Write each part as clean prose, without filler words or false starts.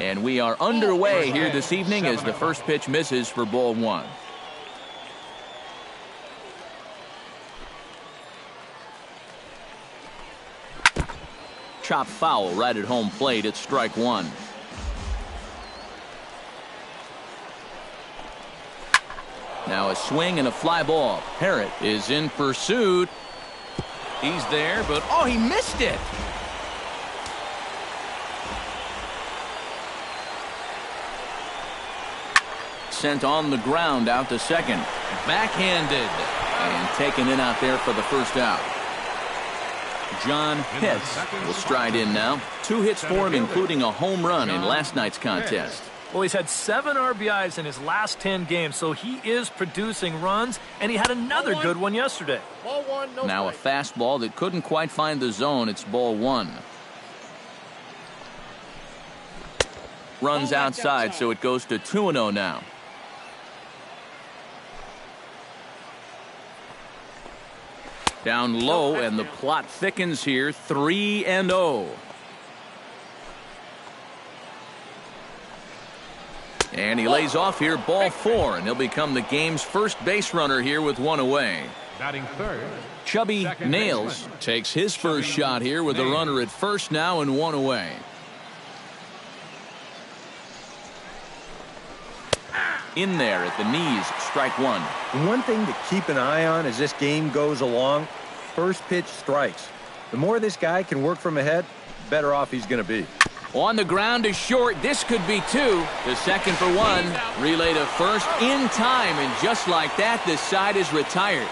And we are underway here this evening as the first pitch misses for ball one. Chop foul right at home plate. It's strike one. Now a swing and a fly ball. Parrott is in pursuit. He's there, but oh, he missed it. Sent on the ground out to second. Backhanded. And taken in out there for the first out. John Pitts will stride in now. 2 hits for him, including a home run in last night's contest. Well, he's had 7 RBIs in his last 10 games, so he is producing runs, and he had another good one yesterday. Now a fastball that couldn't quite find the zone. It's ball one. Runs outside, so it goes to 2-0 now. Down low, and the plot thickens here. 3-0. And he lays off here, ball 4, and he'll become the game's first base runner here with 1 away. Batting third, Chubby Nails takes his first shot here with a runner at first now and 1 away. In there at the knees, strike one. One thing to keep an eye on as this game goes along, first pitch strikes. The more this guy can work from ahead, the better off he's going to be. On the ground is short. This could be 2. The second for 1. Relay to first in time, and just like that, the side is retired.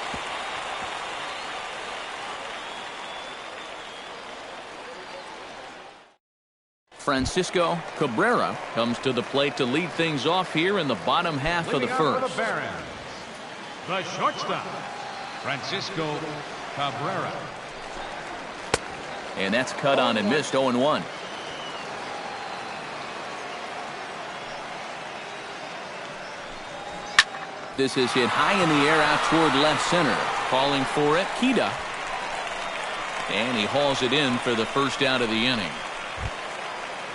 Francisco Cabrera comes to the plate to lead things off here in the bottom half of the first. The shortstop, Francisco Cabrera. And that's cut on and missed. 0-1. This is hit high in the air out toward left center. Calling for it, Kida. And he hauls it in for the first out of the inning.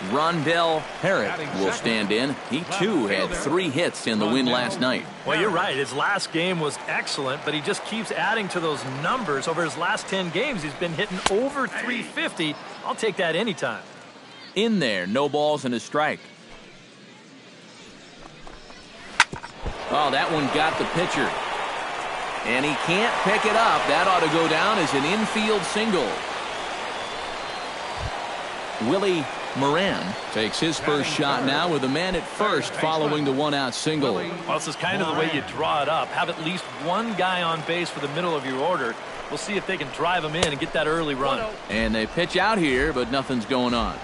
Rondell Parrott will stand in. He too had 3 hits in the win last night. Well, you're right. His last game was excellent, but he just keeps adding to those numbers. Over his last 10 games, he's been hitting over 350. I'll take that anytime. In there, no balls and a strike. Oh, that one got the pitcher. And he can't pick it up. That ought to go down as an infield single. Willie Moran takes his first shot now with a man at first following the 1-out single. Well, this is kind of the way you draw it up. Have at least one guy on base for the middle of your order. We'll see if they can drive him in and get that early run. And they pitch out here, but nothing's going on.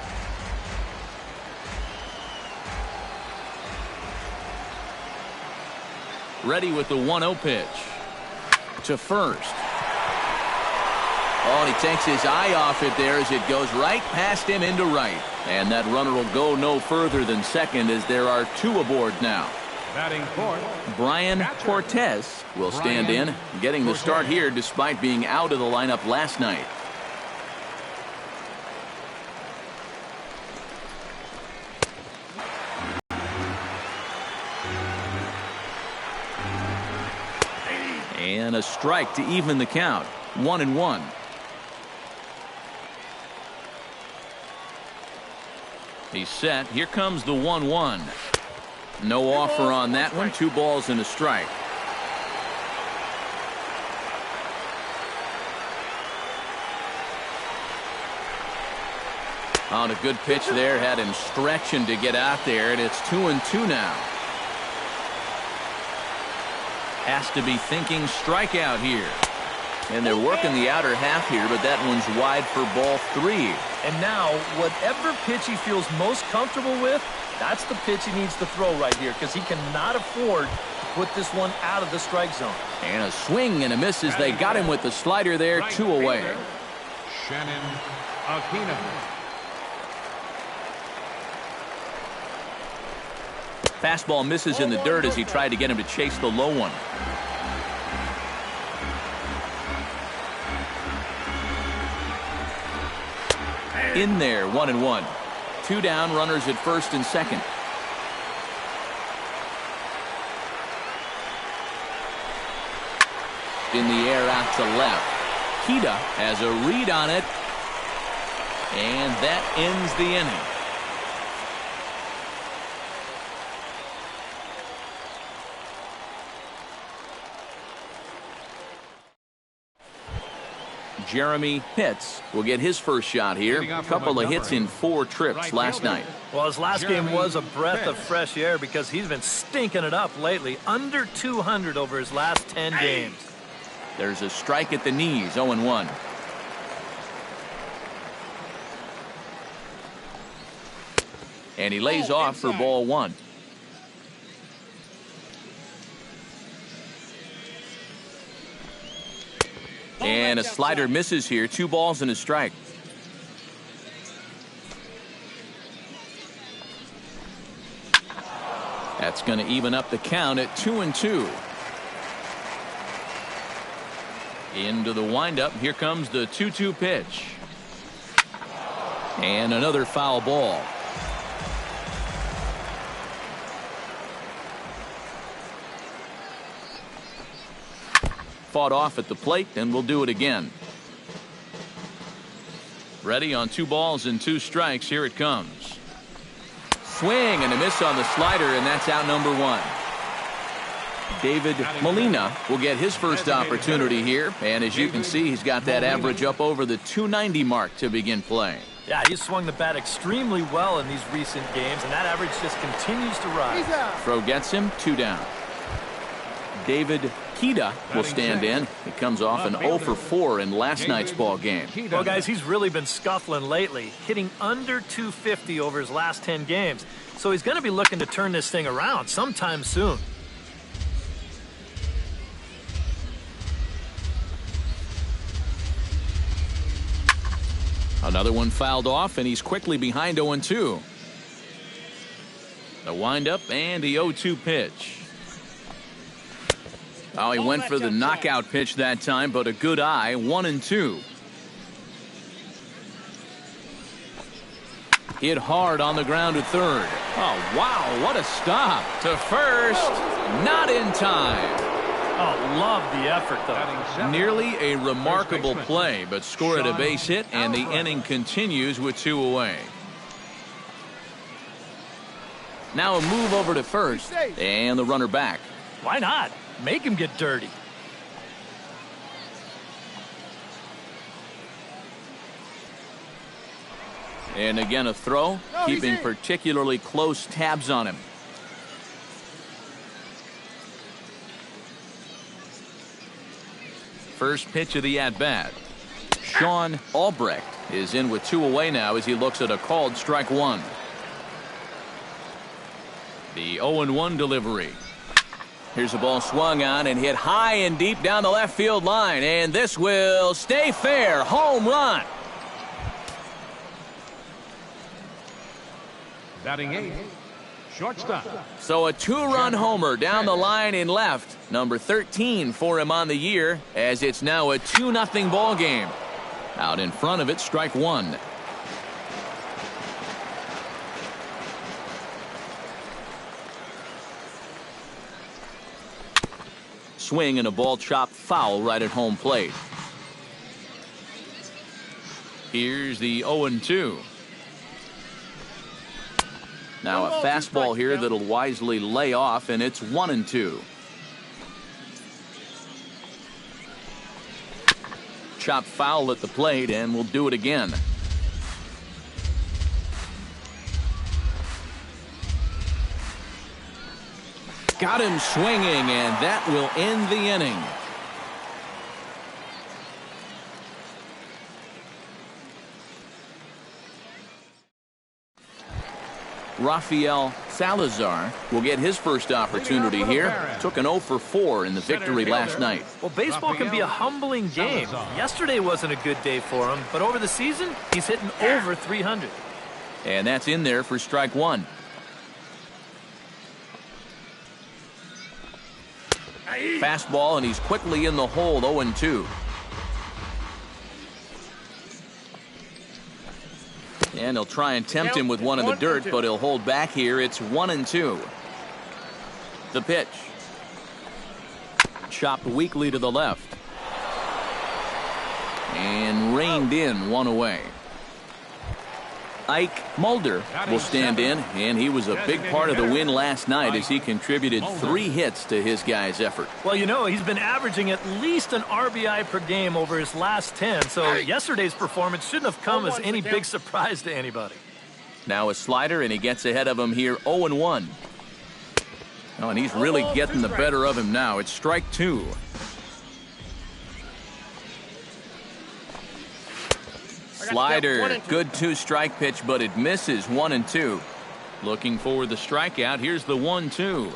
Ready with the 1-0 pitch. To first. Oh, and he takes his eye off it there as it goes right past him into right. And that runner will go no further than second as there are 2 aboard now. Batting fourth, Brian Cortez will stand in, getting the start here despite being out of the lineup last night. And a strike to even the count. 1-1. He's set. Here comes the 1-1. No offer on that one. 2 balls and a strike. On a good pitch there. Had him stretching to get out there. And it's 2-2 now. Has to be thinking strikeout here. And they're working the outer half here, but that one's wide for ball 3. And now, whatever pitch he feels most comfortable with, that's the pitch he needs to throw right here, because he cannot afford to put this one out of the strike zone. And a swing and a miss as they got him with the slider there. 2 away. Shannon Aquino. Fastball misses in the dirt as he tried to get him to chase the low one. In there, 1-1. 2 down, runners at first and second. In the air out to left. Kita has a read on it. And that ends the inning. Jeremy Pitts will get his first shot here. A couple of hits in 4 trips last night. Well, his last game was a breath of fresh air because he's been stinking it up lately. Under 200 over his last 10 games. There's a strike at the knees, 0-1. And he lays off for ball 1. And a slider misses here. 2 balls and a strike. That's going to even up the count at 2-2. Into the windup. Here comes the 2-2 pitch. And another foul ball. Fought off at the plate, and we'll do it again. Ready on 2 balls and 2 strikes. Here it comes. Swing and a miss on the slider, and that's out number 1. David Molina will get his first opportunity here, and as you can see, he's got that average up over the 290 mark to begin play. Yeah, he's swung the bat extremely well in these recent games, and that average just continues to rise. Throw gets him, 2 down. David Kita will stand in. He comes off an 0 for 4 in last night's ball game. Well, guys, he's really been scuffling lately, hitting under 250 over his last 10 games. So he's going to be looking to turn this thing around sometime soon. Another one fouled off, and he's quickly behind 0-2. The windup and the 0-2 pitch. Oh, he went for the knockout pitch that time, but a good eye, 1-2. Hit hard on the ground to third. Oh, wow, what a stop. To first, not in time. Oh, love the effort, though. Nearly a remarkable play, but scored a base hit, and the inning continues with 2 away. Now a move over to first, and the runner back. Why not? Make him get dirty. And again a throw, keeping particularly close tabs on him. First pitch of the at-bat. Sean Albrecht is in with 2 away now as he looks at a called strike 1. The 0-1 delivery. Here's a ball swung on and hit high and deep down the left field line, and this will stay fair. Home run. Batting 8, shortstop. So a 2-run homer down the line in left. Number 13 for him on the year, as it's now a 2-0 ball game. Out in front of it, strike 1. Swing and a ball chopped foul right at home plate. Here's the 0-2. Now a fastball here that'll wisely lay off, and it's 1-2. Chopped foul at the plate, and we'll do it again. Got him swinging, and that will end the inning. Rafael Salazar will get his first opportunity here. Took an 0 for 4 in the victory last night. Well, baseball can be a humbling game. Yesterday wasn't a good day for him, but over the season, he's hitting over 300. And that's in there for strike 1. Fastball, and he's quickly in the hole, 0-2. And he'll try and tempt him with one in the dirt, but he'll hold back here. It's 1-2. The pitch. Chopped weakly to the left. And reined in, one away. Ike Mulder will stand in, and he was a big part of the win last night as he contributed 3 hits to his guys' effort. Well, you know, he's been averaging at least an RBI per game over his last 10, so yesterday's performance shouldn't have come as any big surprise to anybody. Now a slider, and he gets ahead of him here, 0-1. Oh, and he's really getting the better of him now. It's strike 2. Slider, good 2-strike pitch, but it misses. 1-2. Looking for the strikeout. Here's the 1-2.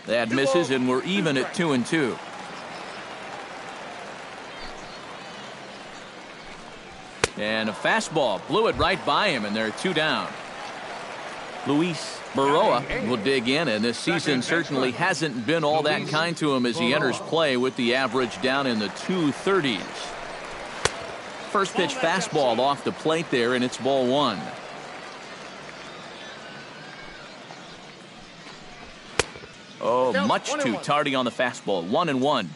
That misses, and we're even at 2-2. And a fastball blew it right by him, and they're 2 down. Luis Baroa will dig in, and this season certainly hasn't been all that kind to him as he enters play with the average down in the 230s. First pitch fastball off the plate there, and it's ball 1. Oh, much too tardy on the fastball. 1-1.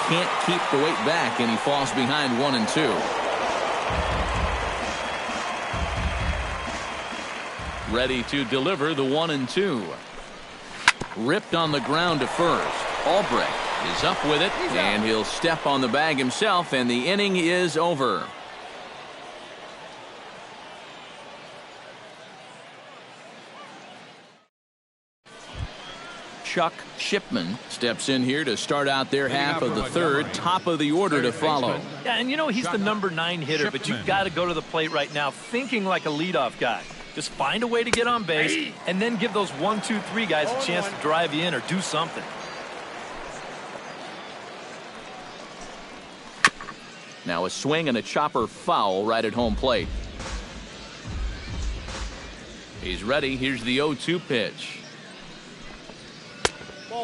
Can't keep the weight back, and he falls behind 1-2. Ready to deliver the 1-2. Ripped on the ground to first. Albrecht is up with it, and he'll step on the bag himself, and the inning is over. Chuck Shipman steps in here to start out their half of the third. Top of the order to follow. Yeah, and you know he's the number 9 hitter, but you've got to go to the plate right now thinking like a leadoff guy. Just find a way to get on base, and then give those 1, 2, 3 guys a chance to drive you in or do something. Now a swing and a chopper foul right at home plate. He's ready. Here's the 0-2 pitch.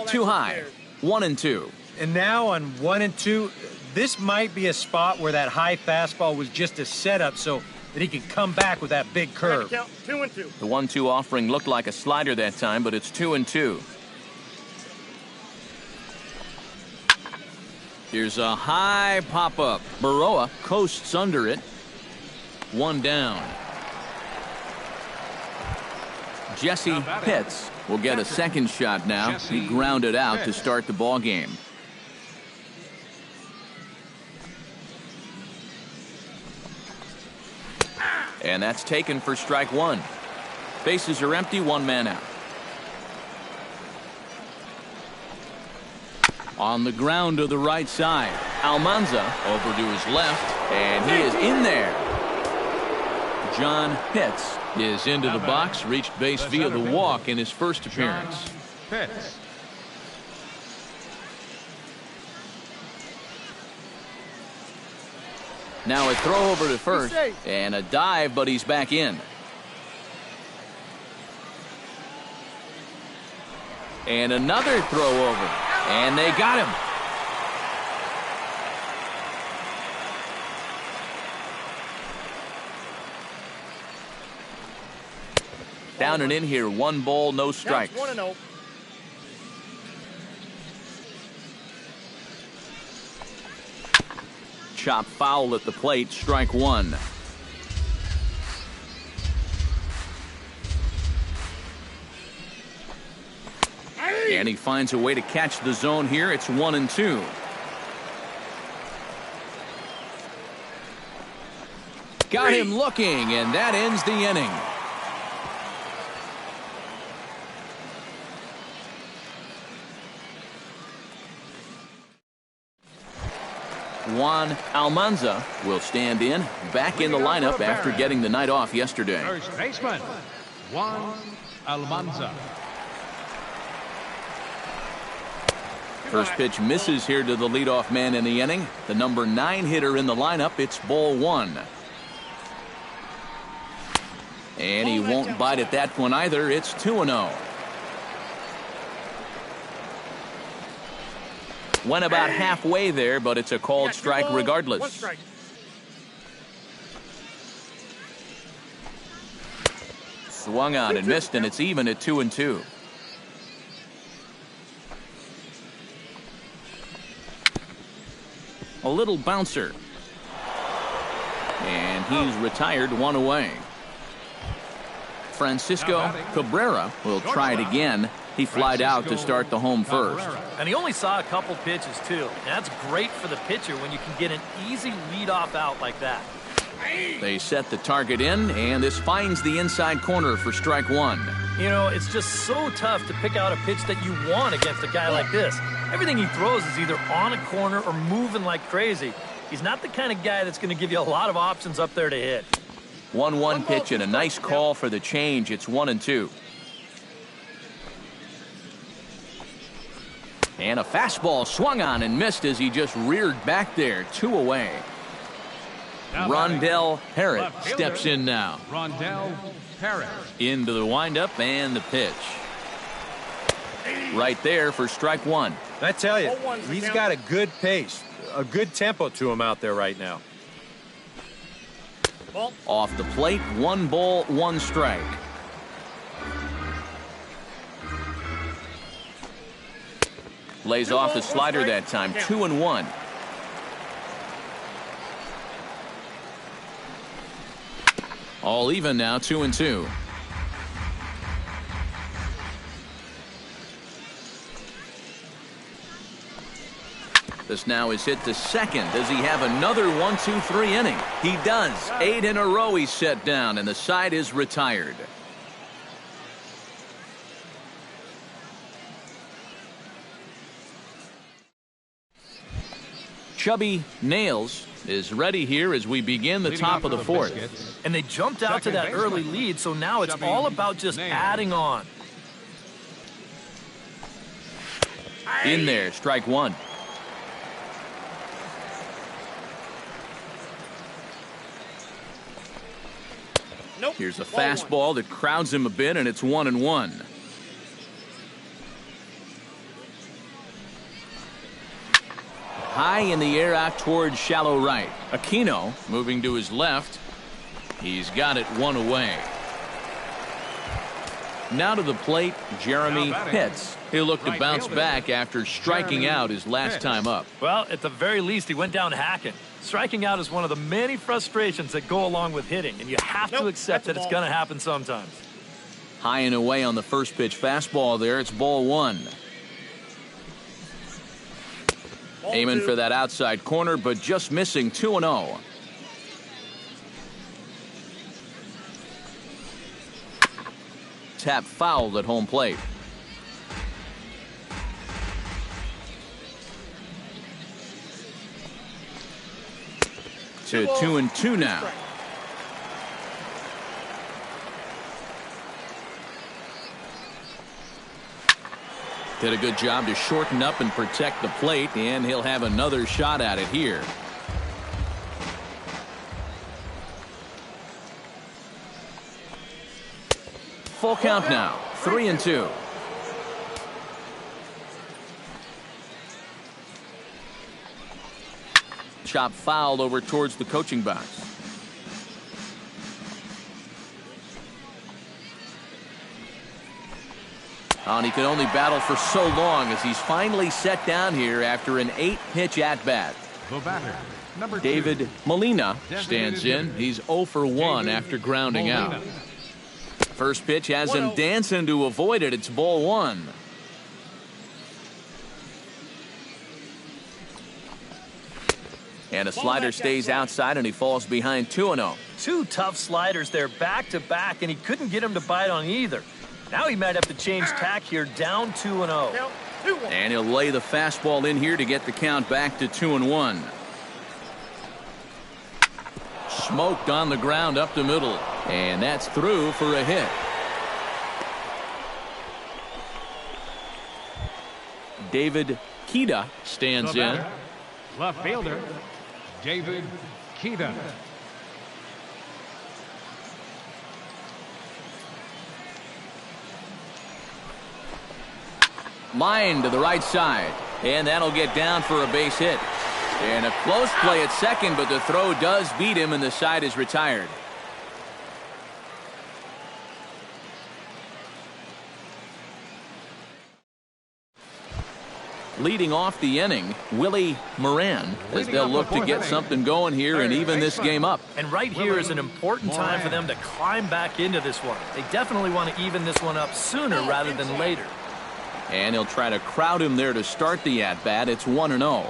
Too high. 1-2. And now on 1-2, this might be a spot where that high fastball was just a setup so that he could come back with that big curve. 2-2. The 1-2 offering looked like a slider that time, but it's 2-2. Here's a high pop-up. Baroa coasts under it. 1 down. Jesse Pitts will get a second shot now. He grounded out to start the ball game. And that's taken for strike 1. Bases are empty, 1 man out. On the ground to the right side. Almanza over to his left, and he is in there. John Pitts is into the box, reached base via the walk in his first appearance. Now a throw over to first, and a dive, but he's back in. And another throw over, and they got him. Down and in here, 1 ball, no strikes. 1-0. Chop foul at the plate, strike 1. And he finds a way to catch the zone here. It's 1-2. Got him looking, and that ends the inning. Juan Almanza will stand in, back in the lineup after getting the night off yesterday. First baseman, Juan Almanza. First pitch misses here to the leadoff man in the inning. The number 9 hitter in the lineup. It's ball 1. And he won't bite at that one either. It's 2-0. Went about halfway there, but it's a called strike regardless. One strike. Swung on and missed, and it's even at 2-2. A little bouncer. And he's retired, one away. Francisco Cabrera will try it again. He flied out to start the home first. And he only saw a couple pitches, too. And that's great for the pitcher when you can get an easy leadoff out like that. They set the target in, and this finds the inside corner for strike one. You know, it's just so tough to pick out a pitch that you want against a guy like this. Everything he throws is either on a corner or moving like crazy. He's not the kind of guy that's going to give you a lot of options up there to hit. 1-1 pitch and a nice call for the change. It's 1-2. And a fastball swung on and missed as he just reared back there. 2 away. Rondell Parrott steps in now. Rondell Parrott. Into the windup and the pitch. Right there for strike one. I tell you, he's got a good pace, a good tempo to him out there right now. Off the plate, 1 ball, 1 strike. Lays off the slider that time, 2-1. All even now, 2-2. This now is hit to second. Does he have another 1-2-3 inning? He does. 8 in a row he's set down, and the side is retired. Chubby Nails is ready here as we begin the top of the fourth. And they jumped out to that early lead, so now it's all about just adding on. In there, strike one. Here's a fastball that crowds him a bit, and it's 1-1. High in the air out towards shallow right. Aquino moving to his left. He's got it 1 away. Now to the plate, Jeremy Pitts. He'll look to bounce back after striking out his last time up. Well, at the very least, he went down hacking. Striking out is one of the many frustrations that go along with hitting, and you have to accept that it's going to happen sometimes. High and away on the first pitch fastball there. It's ball 1. Aiming for that outside corner, but just missing. 2-0. Tap fouled at home plate. To 2-2 now. Did a good job to shorten up and protect the plate, and he'll have another shot at it here. Full count now, 3-2. Chop fouled over towards the coaching box. And he could only battle for so long as he's finally set down here after an 8-pitch at-bat. The batter, number 2. David Molina stands in. He's 0 for 1 after grounding out. First pitch has him dancing to avoid it. It's ball 1. And a slider stays outside, and he falls behind 2-0. 2 tough sliders there back-to-back, and he couldn't get him to bite on either. Now he might have to change tack here, down 2-0. And he'll lay the fastball in here to get the count back to 2-1. Smoked on the ground up the middle, and that's through for a hit. David Kida stands in. Left fielder, David Kida. Line to the right side, And that'll get down for a base hit. And a close play at second, but the throw does beat him, and the side is retired. Leading off the inning, Willie Moran, as they'll look to get something going here and even this game up. And right here is an important time for them to climb back into this one. They definitely want to even this one up sooner rather than later. And he'll try to crowd him there to start the at-bat. It's 1-0.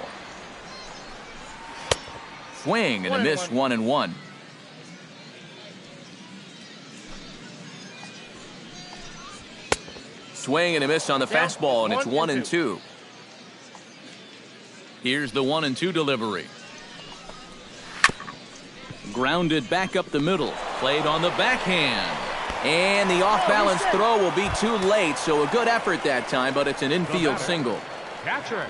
Swing and a miss, 1-1. Swing and a miss on the fastball, and it's 1-2. Here's the 1-2 delivery. Grounded back up the middle. Played on the backhand. And the off-balance throw will be too late, so a good effort that time, but it's an infield single. Catcher.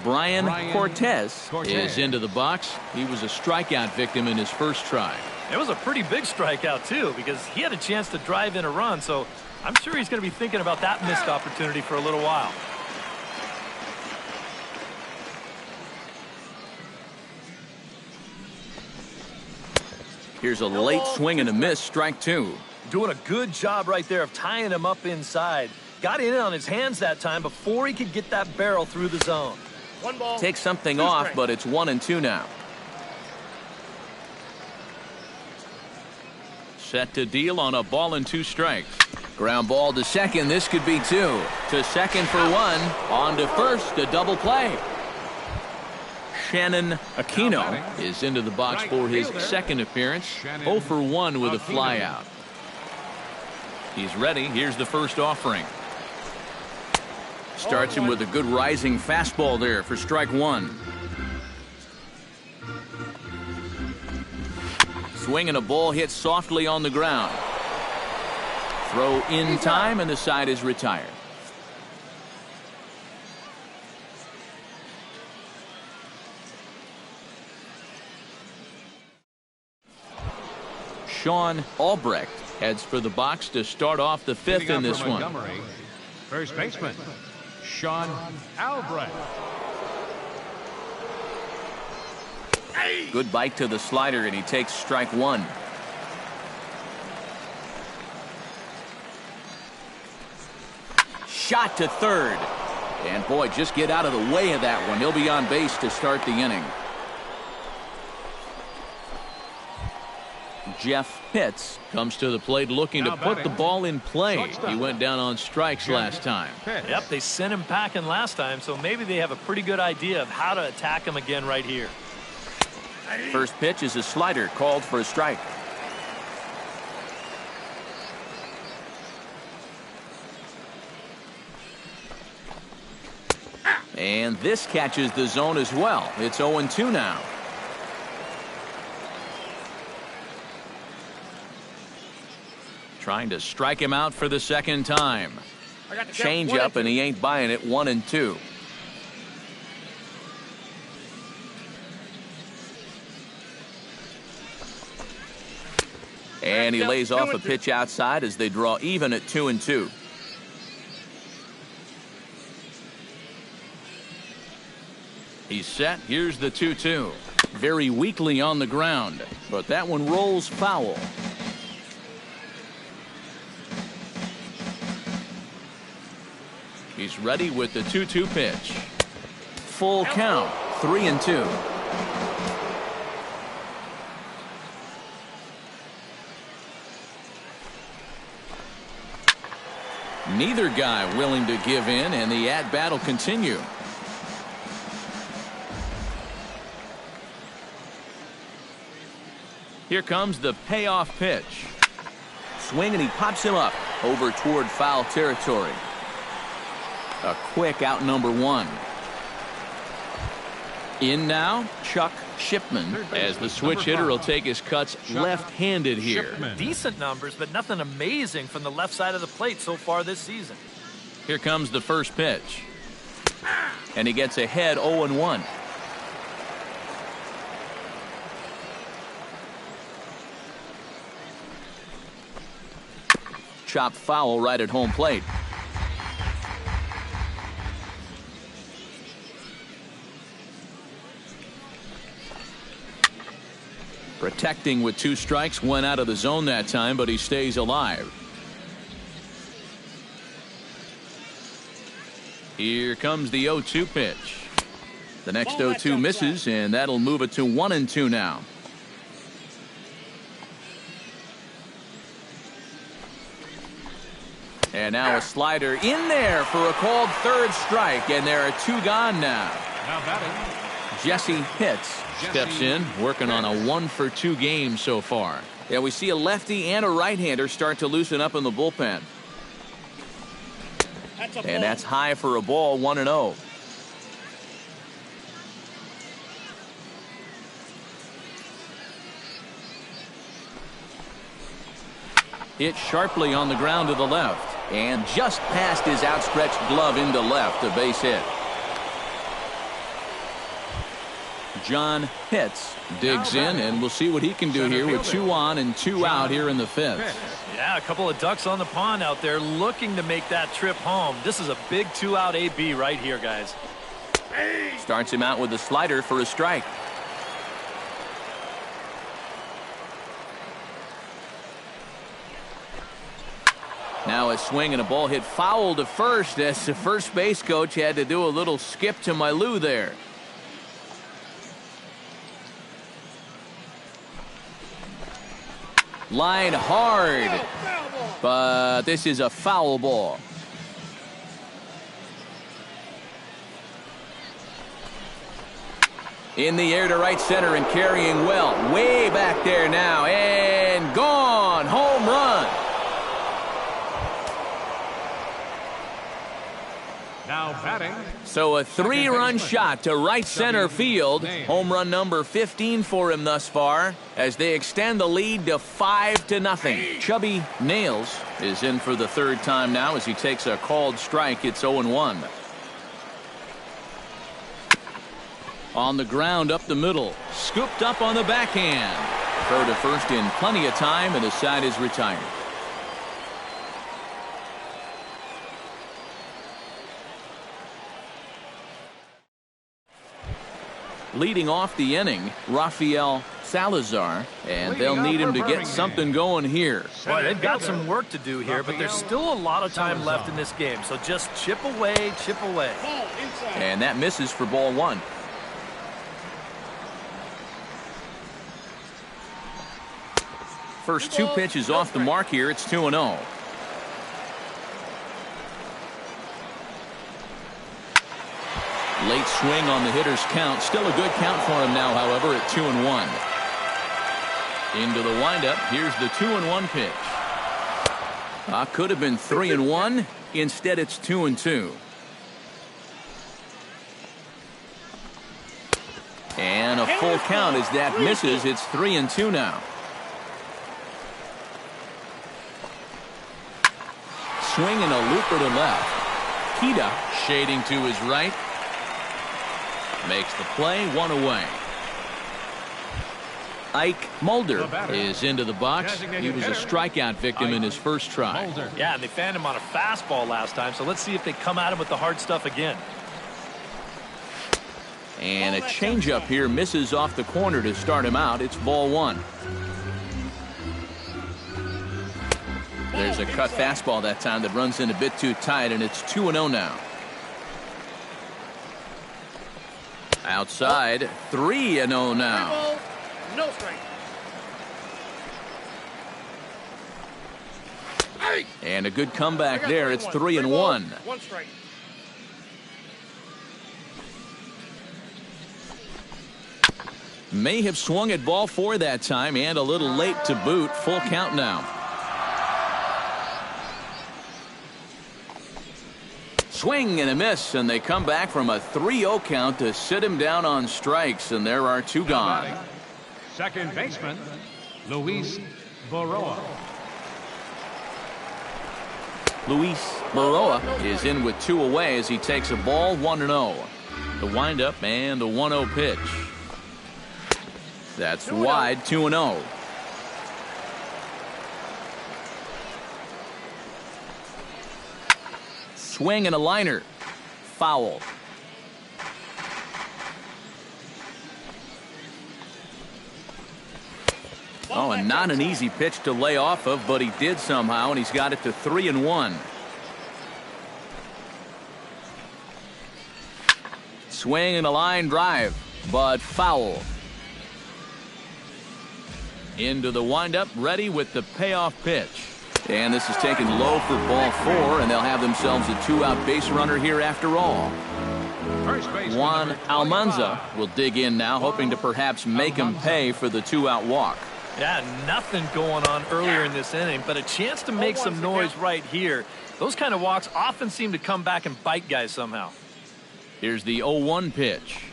Brian Cortez is into the box. He was a strikeout victim in his first try. It was a pretty big strikeout, too, because he had a chance to drive in a run, so I'm sure he's going to be thinking about that missed opportunity for a little while. Here's a late swing and a miss, strike 2. Doing a good job right there of tying him up inside. Got in on his hands that time before he could get that barrel through the zone. Takes something off, but it's 1-2 now. Set to deal on a ball and 2 strikes. Ground ball to second. This could be 2. To second for 1. On to first. A double play. Shannon Aquino is into the box for his second appearance. 0 for 1 with a flyout. He's ready. Here's the first offering. Starts him with a good rising fastball there for strike 1. Swing and a ball hit softly on the ground. Throw in time, and the side is retired. Sean Albrecht heads for the box to start off the 5th in this one. First baseman, Sean Albrecht. Good bite to the slider, and he takes strike 1. Shot to third. And boy, just get out of the way of that one. He'll be on base to start the inning. Jeff Pitts comes to the plate looking to put the ball in play. He went down on strikes last time. Yep, they sent him packing last time, so maybe they have a pretty good idea of how to attack him again right here. First pitch is a slider called for a strike. And this catches the zone as well. It's 0-2 now. Trying to strike him out for the second time. Change up, and he ain't buying it. 1-2. And he lays off a pitch outside as they draw even at 2-2. He's set. Here's the 2-2. Very weakly on the ground, but that one rolls foul. He's ready with the 2-2 pitch. Full count. 3-2. Neither guy willing to give in, and the at-bat will continue. Here comes the payoff pitch. Swing, and he pops him up over toward foul territory. A quick out, number 1. In now, Chuck Shipman, as the switch hitter will take his cuts left-handed here. Decent numbers, but nothing amazing from the left side of the plate so far this season. Here comes the first pitch. And he gets ahead 0-1. Chopped foul right at home plate. Protecting with 2 strikes, went out of the zone that time, but he stays alive. Here comes the 0-2 pitch. The next 0-2 misses, and that'll move it to 1-2 now. And now a slider in there for a called 3rd strike, and there are 2 gone now. Now batting, Jesse Pitts steps in, working on a 1-for-2 game so far. Yeah, we see a lefty and a right-hander start to loosen up in the bullpen. And that's high for a ball, 1-0. Hit sharply on the ground to the left. And just past his outstretched glove into left, a base hit. John Pitts digs in, and we'll see what he can do here with 2 on and 2 out here in the 5th. Yeah, a couple of ducks on the pond out there looking to make that trip home. This is a big 2-out AB right here, guys. Starts him out with a slider for a strike. Now a swing and a ball hit foul to first as the first base coach had to do a little skip to my Lou there. Line hard, but this is a foul ball. In the air to right center and carrying well. Way back there now and gone. Home run. now batting. So a 3-run shot to right center field. Home run number 15 for him thus far as they extend the lead to 5-0. Chubby Nails is in for the 3rd time now as he takes a called strike. It's 0-1. On the ground up the middle. Scooped up on the backhand. Throw to first in plenty of time, and the side is retired. Leading off the inning, Rafael Salazar, and they'll need him to get something going here. Boy, they've got some work to do here, but there's still a lot of time left in this game, so just chip away, chip away. And that misses for ball 1. First 2 pitches off the mark here. It's 2-0. Late swing on the hitter's count. Still a good count for him now, however, at 2-1. Into the windup. Here's the 2-1 pitch. Could have been 3-1. Instead, it's 2-2. And a full count as that misses. It's 3-2 now. Swing and a looper to left. Kita shading to his right. Makes the play, 1 away. Ike Mulder is into the box. He was a strikeout victim in his first try. Yeah, and they fanned him on a fastball last time, so let's see if they come at him with the hard stuff again. And a changeup here misses off the corner to start him out. It's ball 1. There's a cut fastball that time that runs in a bit too tight, and it's 2-0 now. Outside, 3-0 now. No strike. And a good comeback there. It's 3-1. 1 strike. May have swung at ball 4 that time, and a little late to boot. Full count now. Swing and a miss, and they come back from a 3-0 count to sit him down on strikes, and there are 2 gone. Second baseman, Luis Baroa. Luis Baroa is in with 2 away as he takes a ball, 1-0. The windup and the 1-0 pitch. That's wide, 2-0. Swing and a liner. Foul. Oh, and not an easy pitch to lay off of, but he did somehow, and he's got it to 3-1. Swing and a line drive, but foul. Into the windup, ready with the payoff pitch. And this is taken low for ball 4, and they'll have themselves a 2-out base runner here after all. Juan Almanza will dig in now, hoping to perhaps make him pay for the 2-out walk. Yeah, nothing going on earlier in this inning, but a chance to make some noise right here. Those kind of walks often seem to come back and bite guys somehow. Here's the 0-1 pitch.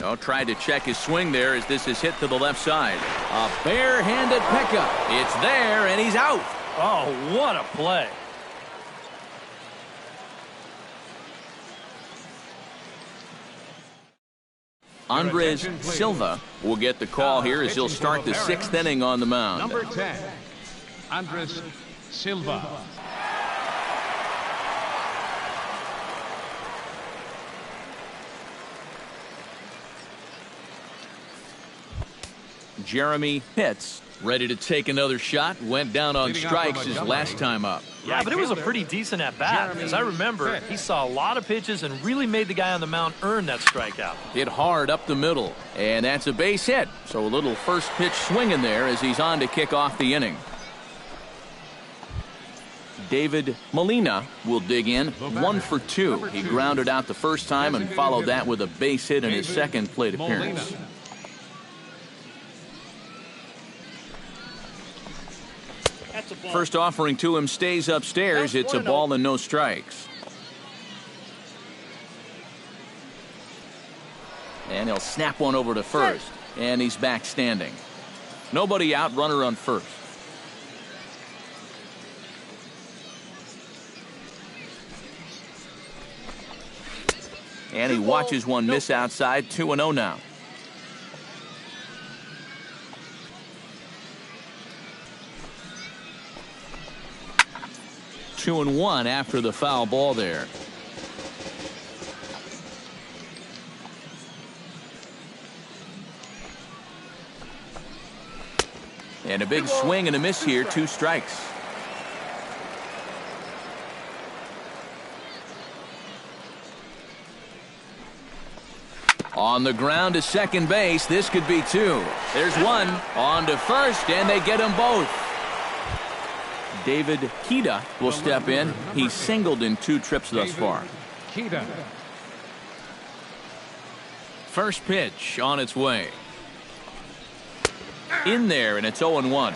Oh, tried to check his swing there as this is hit to the left side. A barehanded pickup. It's there, and he's out. Oh, what a play. Andres Silva will get the call here as he'll start the 6th inning on the mound. Number 10, Andres Silva. Jeremy Pitts ready to take another shot. Went down on strikes his last time up. Yeah, but it was a pretty decent at-bat. As I remember, he saw a lot of pitches and really made the guy on the mound earn that strikeout. Hit hard up the middle, and that's a base hit. So a little first pitch swing in there as he's on to kick off the inning. David Molina will dig in, 1 for 2. He grounded out the first time and followed that with a base hit in his second plate appearance. First offering to him stays upstairs. It's a ball and no strikes. And he'll snap one over to first. And he's back standing. Nobody out, runner on first. And he watches one miss outside. 2-0 now. Two and 1 after the foul ball there. And a big swing and a miss here. 2 strikes. On the ground to second base. This could be 2. There's one. On to first, and they get them both. David Kida will step in. He's singled in 2 trips thus far. Kida. First pitch on its way. In there, and it's 0-1.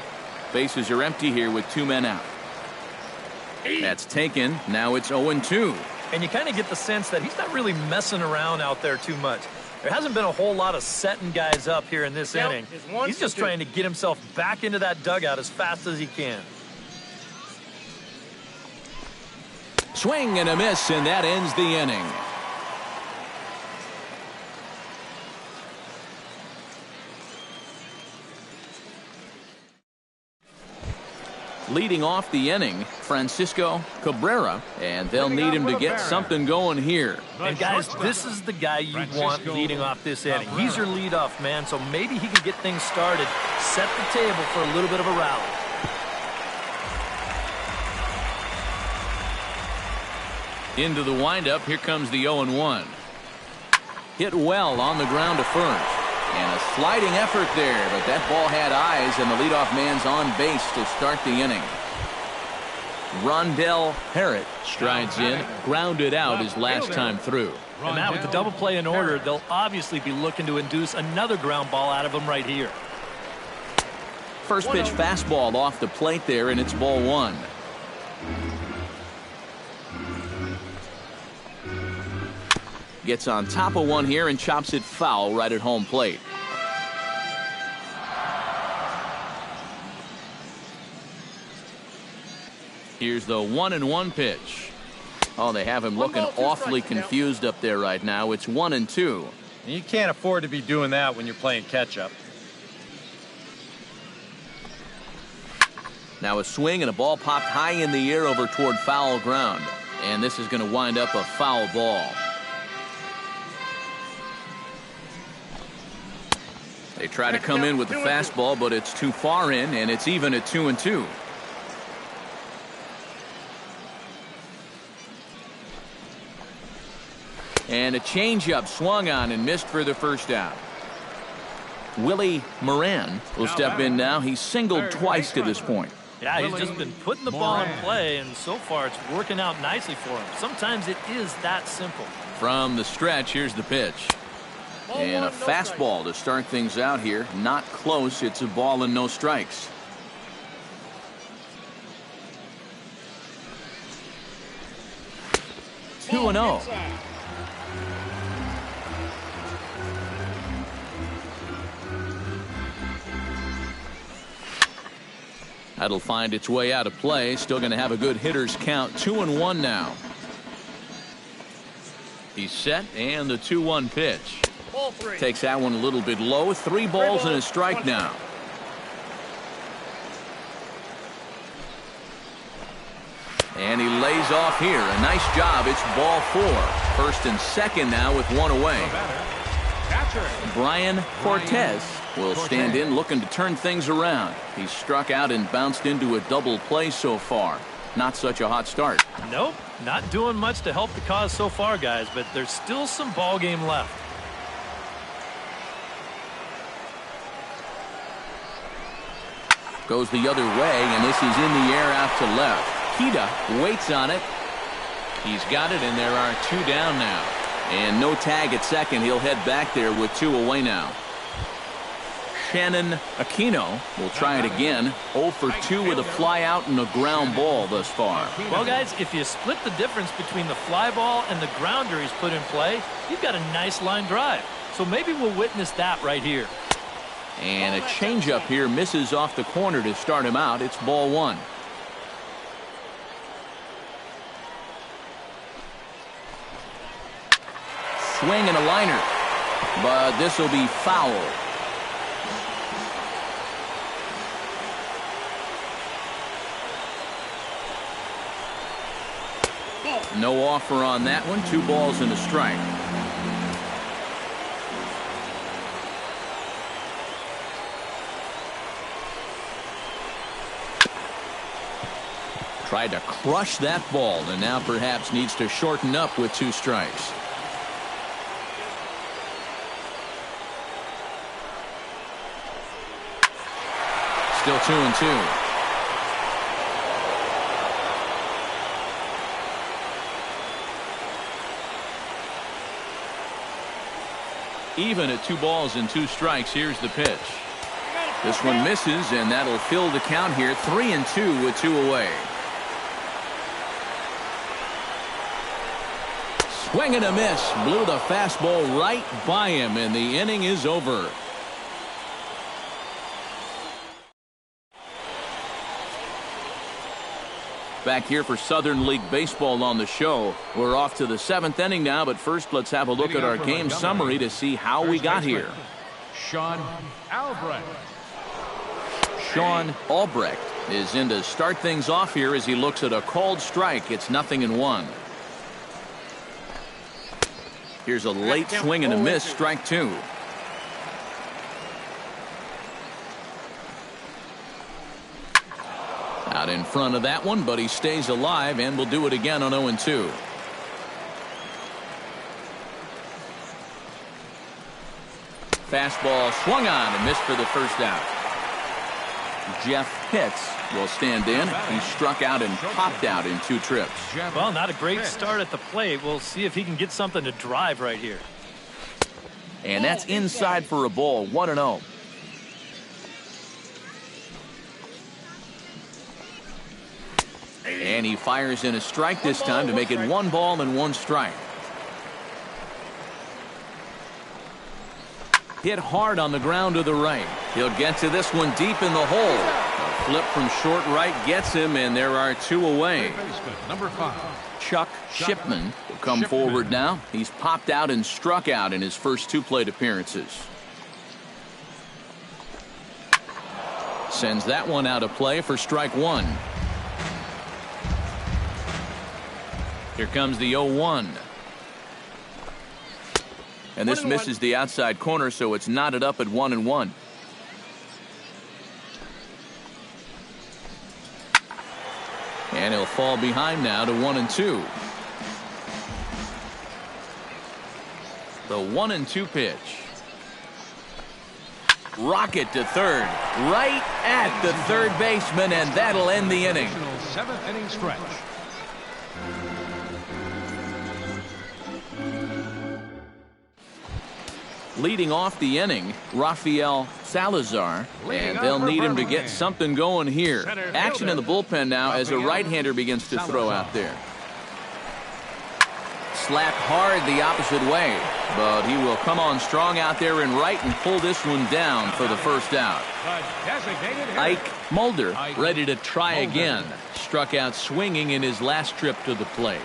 Bases are empty here with 2 men out. That's taken. Now it's 0-2. And you kind of get the sense that he's not really messing around out there too much. There hasn't been a whole lot of setting guys up here in this inning. He's just trying to get himself back into that dugout as fast as he can. Swing and a miss, and that ends the inning. Leading off the inning, Francisco Cabrera, and they'll need him to get something going here. And guys, this is the guy you want leading off this inning. He's your leadoff man, so maybe he can get things started, set the table for a little bit of a rally. Into the windup, here comes the 0-1. Hit well on the ground to first. And a sliding effort there, but that ball had eyes, and the leadoff man's on base to start the inning. Rondell Parrott strides in, grounded out his last time through. And now with the double play in order, they'll obviously be looking to induce another ground ball out of him right here. First pitch fastball off the plate there, and it's ball 1. Gets on top of one here and chops it foul right at home plate. Here's the 1-1 pitch. Oh, they have him looking awfully confused up there right now. It's 1-2. You can't afford to be doing that when you're playing catch-up. Now a swing and a ball popped high in the air over toward foul ground. And this is going to wind up a foul ball. They try to come in with the fastball, but it's too far in, and it's even at 2-2. And a changeup swung on and missed for the first out. Willie Moran will step in now. He's singled twice to this point. Yeah, he's just been putting the ball in play, and so far it's working out nicely for him. Sometimes it is that simple. From the stretch, here's the pitch. And a fastball to start things out here. Not close. It's a ball and no strikes. Two and 0. That'll find its way out of play. Still going to have a good hitter's count. 2-1 now. He's set, and the 2-1 pitch. Takes that one a little bit low. 3 balls and a strike now. And he lays off here. A nice job. It's ball 4. First and second now with 1 away. Brian Cortez will stand in, looking to turn things around. He's struck out and bounced into a double play so far. Not such a hot start. Nope, not doing much to help the cause so far, guys, but there's still some ball game left. Goes the other way, and this is in the air out to left. Kita waits on it. He's got it, and there are 2 down now. And no tag at second. He'll head back there with 2 away now. Shannon Aquino will try it again. 0 for 2 with a fly out and a ground ball thus far. Well, guys, if you split the difference between the fly ball and the grounder he's put in play, you've got a nice line drive. So maybe we'll witness that right here. And a changeup here misses off the corner to start him out. It's ball 1. Swing and a liner, but this will be foul. No offer on that one. 2 balls and a strike. Tried to crush that ball, and now perhaps needs to shorten up with 2 strikes. Still 2-2. Even at 2 balls and 2 strikes. Here's the pitch. This one misses, and that'll fill the count here. 3-2 with 2 away. Swing and a miss. Blew the fastball right by him, and the inning is over. Back here for Southern League Baseball on the show. We're off to the 7th inning now, but first let's have a look at our game summary to see how we got here. Sean Albrecht. Sean Albrecht is in to start things off here as he looks at a called strike. It's 0-1. Here's a late swing and a miss, strike 2. Out in front of that one, but he stays alive and will do it again on 0-2. Fastball swung on and missed for the first out. Jeff Pitts will stand in. He struck out and popped out in 2 trips. Well, not a great start at the plate. We'll see if he can get something to drive right here. And that's inside for a ball. 1-0. And he fires in a strike this time to make it 1 ball and 1 strike. Hit hard on the ground to the right. He'll get to this one deep in the hole. A flip from short right gets him, and there are 2 away. Number 5. Chuck Shipman will come forward now. He's popped out and struck out in his first 2 plate appearances. Sends that one out of play for strike 1. Here comes the 0-1. And this misses the outside corner, so it's knotted up at 1-1. And he'll fall behind now to 1-2. The 1-2 pitch. Rocket to third, right at the third baseman, and that'll end the inning. Seventh inning stretch. Leading off the inning, Rafael Salazar, and they'll need him to get something going here. Action in the bullpen now as a right-hander begins to throw out there. Slapped hard the opposite way, but he will come on strong out there in right and pull this one down for the first out. Ike Mulder ready to try again. Struck out swinging in his last trip to the plate.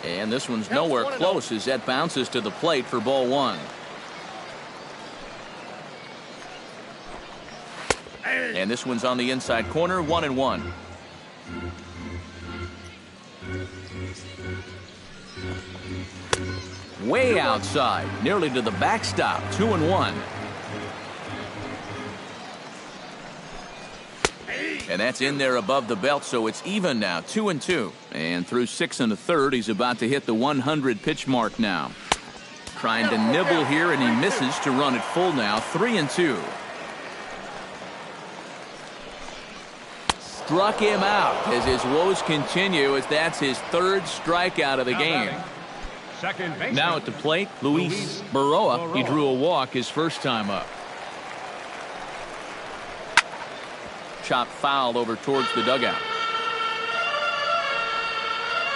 And this one's nowhere close as that bounces to the plate for ball one. And this one's on the inside corner, 1-1. Way outside, nearly to the backstop, 2-1. And that's in there above the belt, so it's even now, 2-2. And through 6 1/3, he's about to hit the 100 pitch mark now. Trying to nibble here, and he misses to run it full now, 3-2. Struck him out as his woes continue, as that's his third strikeout of the game. Now at the plate, Luis Baroa. He drew a walk his first time up. Chop foul over towards the dugout.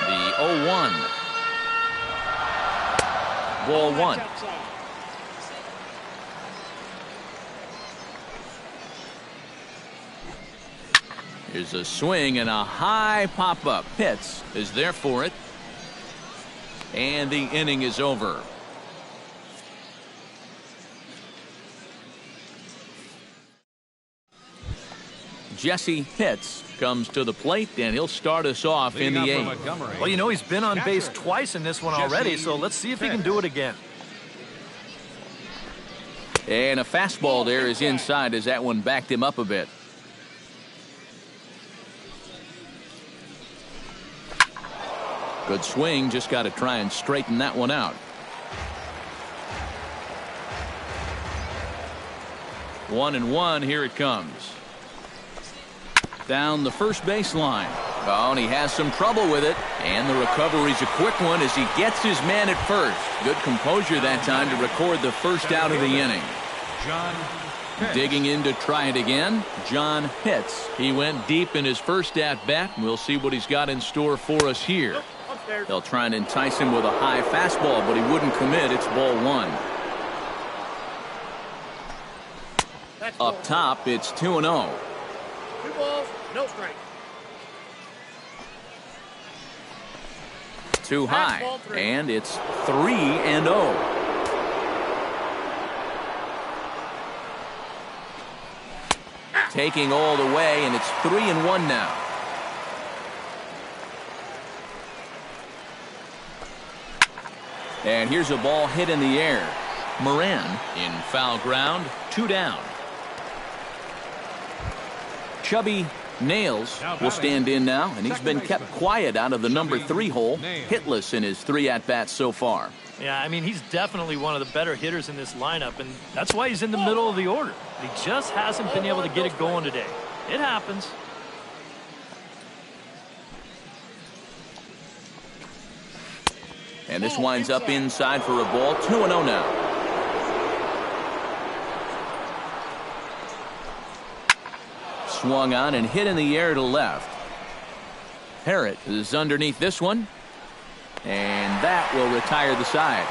The 0-1. Ball one. Here's a swing and a high pop-up. Pitts is there for it. And the inning is over. Jesse Pitts comes to the plate, and he'll start us off in the 8th. Well, you know, he's been on base twice in this one already, so let's see if he can do it again. And a fastball there is inside as that one backed him up a bit. Good swing, just got to try and straighten that one out. 1-1, here it comes. Down the first baseline. Oh, and he has some trouble with it. And the recovery's a quick one as he gets his man at first. Good composure that time to record the first out of the inning. Digging in to try it again, John Pitts. He went deep in his first at-bat. We'll see what he's got in store for us here. They'll try and entice him with a high fastball, but he wouldn't commit. It's ball one. Up top, it's 2-0. 2 balls, no strike. Too high, and it's 3-0. Taking all the way, and it's 3-1 now. And here's a ball hit in the air. Moran in foul ground, 2 down. Chubby Nails will stand in now, and he's been kept quiet out of the number 3 hole, hitless in his 3 at-bats so far. Yeah, I mean, he's definitely one of the better hitters in this lineup, and that's why he's in the middle of the order. He just hasn't been able to get it going today. It happens. And this winds up inside for a ball, 2-0 now. Swung on and hit in the air to left. Parrott is underneath this one, and that will retire the side.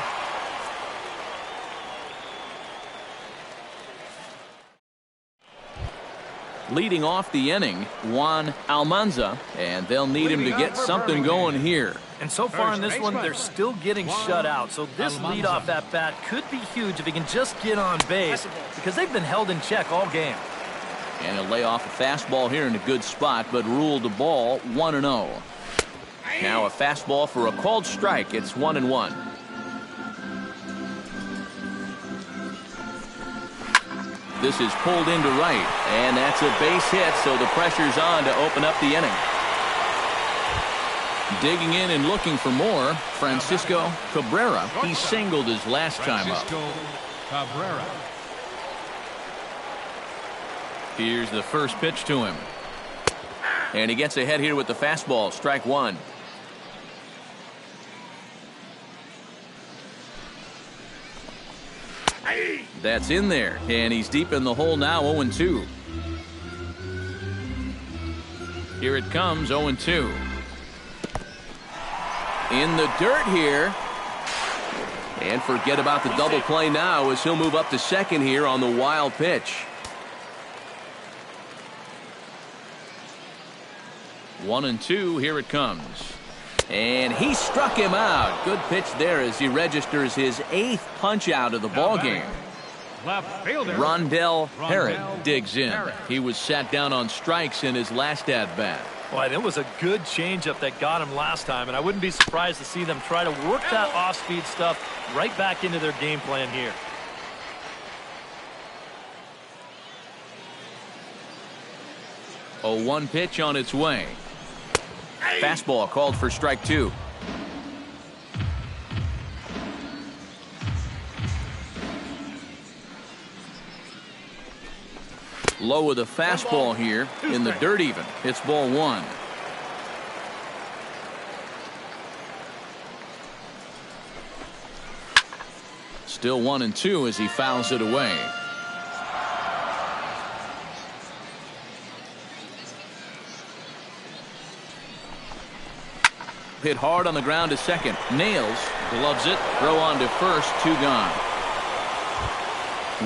Leading off the inning, Juan Almanza, and they'll need him to get something going here. And so far in this one, they're still getting shut out. So this leadoff at bat could be huge if he can just get on base, because they've been held in check all game. And he'll lay off a fastball here in a good spot, but ruled the ball 1-0. Now a fastball for a called strike. It's 1-1. This is pulled into right, and that's a base hit, so the pressure's on to open up the inning. Digging in and looking for more, Francisco Cabrera. He singled his last time up. Cabrera. Here's the first pitch to him. And he gets ahead here with the fastball. Strike one. That's in there, and he's deep in the hole now, 0-2. Here it comes, 0-2. In the dirt here. And forget about the double play now as he'll move up to second here on the wild pitch. 1-2, here it comes. And he struck him out. Good pitch there as he registers his 8th punch out of the ball game. Left fielder. Rondell Herod digs in. He was sat down on strikes in his last at-bat. Boy, that was a good changeup that got him last time, and I wouldn't be surprised to see them try to work that off-speed stuff right back into their game plan here. A 1 pitch on its way. Fastball called for strike 2. Low with a fastball here in the dirt even. It's ball 1. Still 1-2 as he fouls it away. Hit hard on the ground to second. Nails. Gloves it. Throw on to first. 2 gone.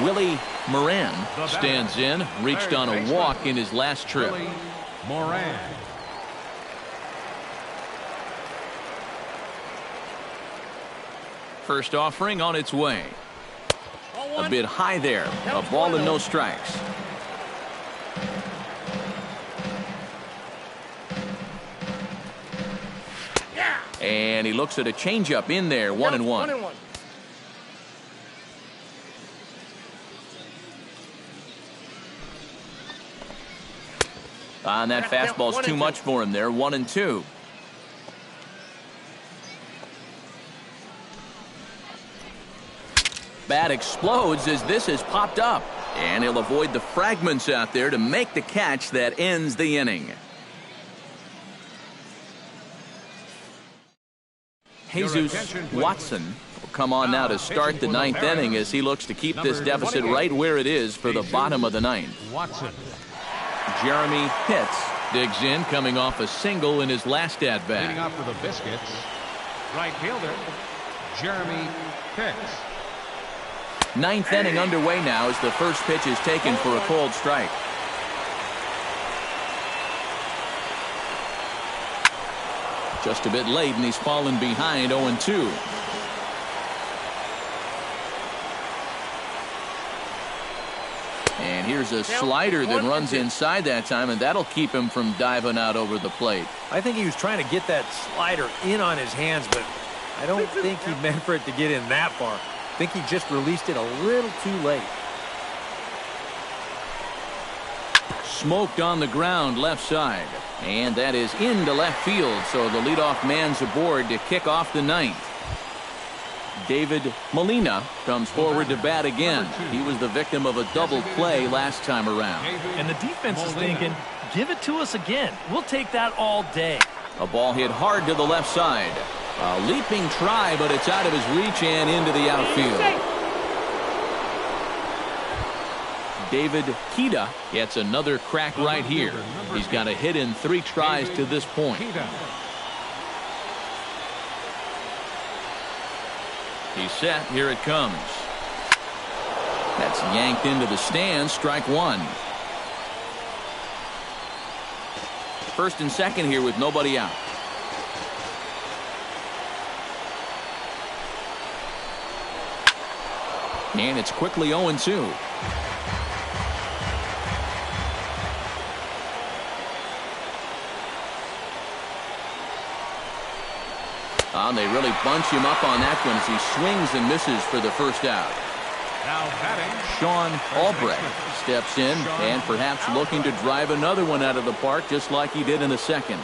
Willie Moran stands in. Reached on a walk in his last trip. Willie Moran. First offering on its way. A bit high there. A ball and no strikes. And he looks at a changeup in there. 1-1. On that fastball's too much for him there. 1-2. Bat explodes as this has popped up. And he'll avoid the fragments out there to make the catch that ends the inning. Jesus Watson will come on now to start the 9th inning as he looks to keep this deficit right where it is for the bottom of the 9th. Watson. Jeremy Pitts digs in, coming off a single in his last at-bat. Leading off for the Biscuits, right fielder, Jeremy Pitts. 9th inning underway now as the first pitch is taken for a cold strike. Just a bit late, and he's fallen behind 0-2. And here's a slider that runs inside that time, and that'll keep him from diving out over the plate. I think he was trying to get that slider in on his hands, but I don't think he meant for it to get in that far. I think he just released it a little too late. Smoked on the ground left side. And that is into left field, so the leadoff man's aboard to kick off the 9th. David Molina comes forward to bat again. He was the victim of a double play last time around. And the defense is thinking, give it to us again. We'll take that all day. A ball hit hard to the left side. A leaping try, but it's out of his reach and into the outfield. David Keita gets another crack right here. He's got a hit in 3 tries to this point. He's set. Here it comes. That's yanked into the stands. Strike 1. First and second here with nobody out. And it's quickly 0-2. They really bunch him up on that one as he swings and misses for the first out. Now batting, Sean Albrecht steps in and perhaps looking to drive another one out of the park just like he did in the second.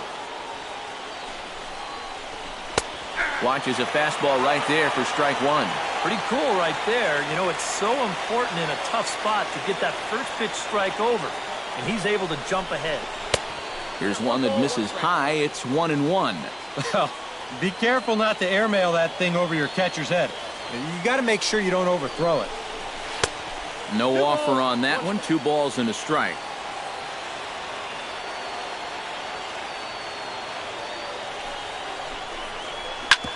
Watches a fastball right there for strike one. Pretty cool right there. You know, it's so important in a tough spot to get that first pitch strike over, and he's able to jump ahead. Here's one that misses high. It's 1-1. Well, be careful not to airmail that thing over your catcher's head. You got to make sure you don't overthrow it. No offer on that one. 2 balls and a strike.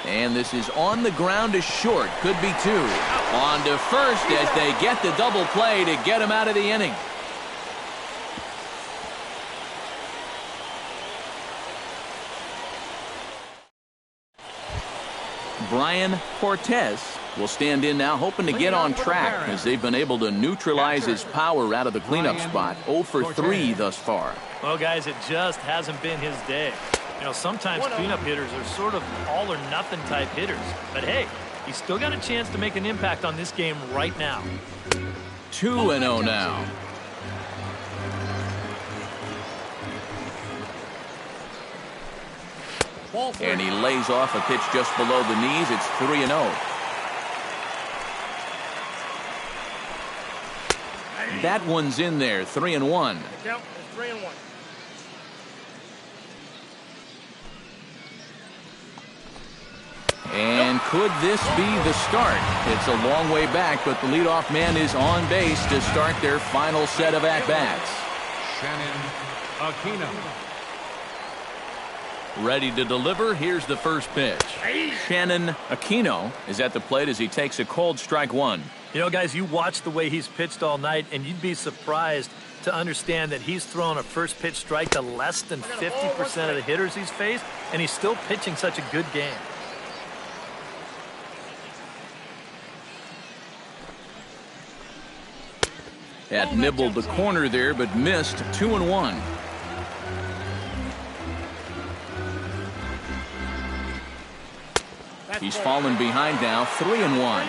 And this is on the ground to short. Could be 2. On to first as they get the double play to get him out of the inning. Brian Cortez will stand in now, hoping to get on track as they've been able to neutralize his power out of the cleanup spot. 0 for 3 thus far. Well, guys, it just hasn't been his day. You know, sometimes cleanup hitters are sort of all-or-nothing type hitters. But, hey, he's still got a chance to make an impact on this game right now. 2-0 now. And he lays off a pitch just below the knees. It's 3-0. That one's in there. 3-1. Yep, it's 3-1. And could this be the start? It's a long way back, but the leadoff man is on base to start their final set of at-bats. Shannon Aquino. Ready to deliver. Here's the first pitch. Shannon Aquino is at the plate as he takes a cold strike one. You know, guys, you watch the way he's pitched all night, and you'd be surprised to understand that he's thrown a first pitch strike to less than 50% of the hitters he's faced, and he's still pitching such a good game. Had nibbled the corner there, but missed. 2-1. He's fallen behind now. 3-1.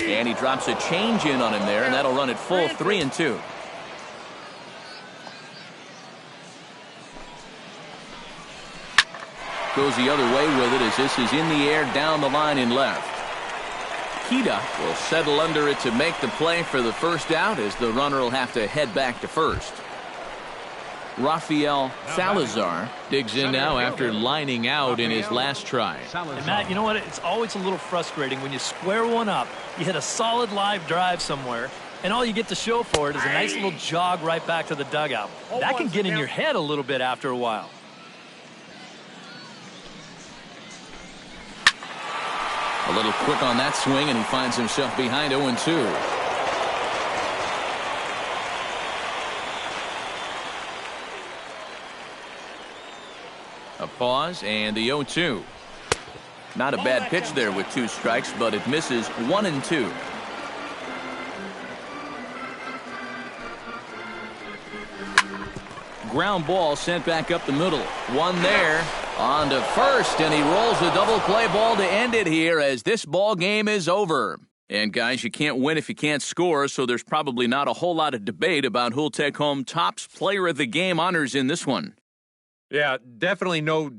And he drops a change in on him there, and that'll run it full. 3-2. Goes the other way with it as this is in the air down the line in left. Kita will settle under it to make the play for the first out as the runner will have to head back to first. Rafael Salazar digs in now after lining out in his last try. And Matt, you know what? It's always a little frustrating when you square one up, you hit a solid live drive somewhere, and all you get to show for it is a nice little jog right back to the dugout. That can get in your head a little bit after a while. A little quick on that swing, and he finds himself behind 0-2. A pause and the 0-2. Not a bad pitch there with 2 strikes, but it misses. 1-2. Ground ball sent back up the middle. One there. On to first, and he rolls a double play ball to end it here as this ball game is over. And guys, you can't win if you can't score, so there's probably not a whole lot of debate about who'll take home Topps Player of the Game honors in this one. Yeah, definitely no